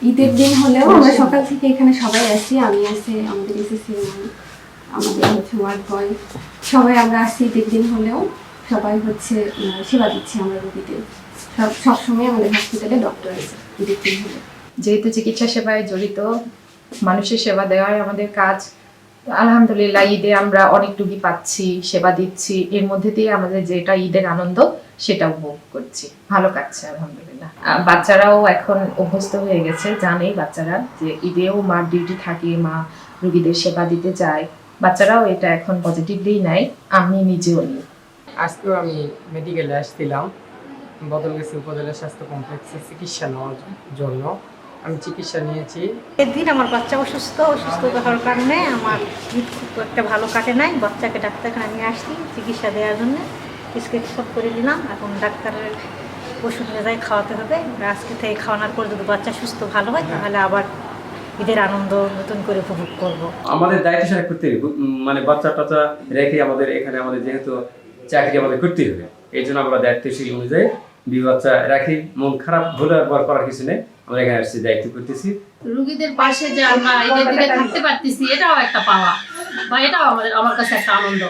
ঈদের দিন হলেও আমরা সকাল থেকে এখানে সবাই আসি, আমি আছি, আমাদের এসএসসি আমাদের হচ্ছে ওয়ার্ড বয়, সবাই আমরা আসছি ঈদের দিন হলেও সবাই হচ্ছে সেবা দিচ্ছি আমরা রোগীদের। সবসময় আমাদের হসপিটালে ডক্টর আছে ঈদের দিন হলে। যেহেতু চিকিৎসা সেবায় জড়িত, মানুষের সেবা দেওয়াই আমাদের কাজ। আলহামদুলিল্লাহ ঈদে আমরা অনেক রুগী পাচ্ছি, সেবা দিচ্ছি, এর মধ্যে দিয়ে আমাদের যেটা ঈদের আনন্দ সেটা উপভোগ করছি, ভালো কাটছে আলহামদুলিল্লাহ। বাচ্চারাও এখন অভ্যস্ত হয়ে গেছে, জানেই বাচ্চারা যে ঈদেও মার ডিউটি থাকে, মা রুগীদের সেবা দিতে যায়, বাচ্চারাও এটা এখন পজিটিভলি নেয়, আমি নিজেও নিই। আজকেও আমি মেডিকেলে আসছিলাম বদলগাছি উপজেলা স্বাস্থ্য কমপ্লেক্সে চিকিৎসা নেওয়ার জন্য। আমি চিকিৎসা নিয়েছি। এদিন আমার বাচ্চা অসুস্থ হওয়ার কারণে আমার ঈদ খুব একটা ভালো কাটে নাই। বাচ্চাকে ডাক্তারখানা নিয়ে আসছি চিকিৎসা দেওয়ার জন্য, প্রেসক্রিপশন করে দিলাম। এখন ডাক্তারের ওষুধ অনুযায়ী খাওয়াতে হবে। আজকে থেকে খাওয়ানোর পর যদি বাচ্চা সুস্থ ভালো হয় তাহলে আবার ঈদের আনন্দ নতুন করে উপভোগ করবো। আমাদের দায়িত্ব সেটা করতে হবে, মানে বাচ্চা টাচ্চা রেখে আমাদের এখানে আমাদের যেহেতু চাকরি আমাদের করতেই হবে, এই জন্য আমরা দায়িত্বশীল অনুযায়ী বাচ্চা রাখি। মন খারাপ হলে আর করার কিছু নেই, আমরা এখানে আসছি দায়িত্ব করতেছি। রুগীদের পাশে যে আমরা ঈদের দিনে থাকতে পারতেছি, এটাও একটা পাওয়া, বা এটাও আমার কাছে একটা আনন্দ।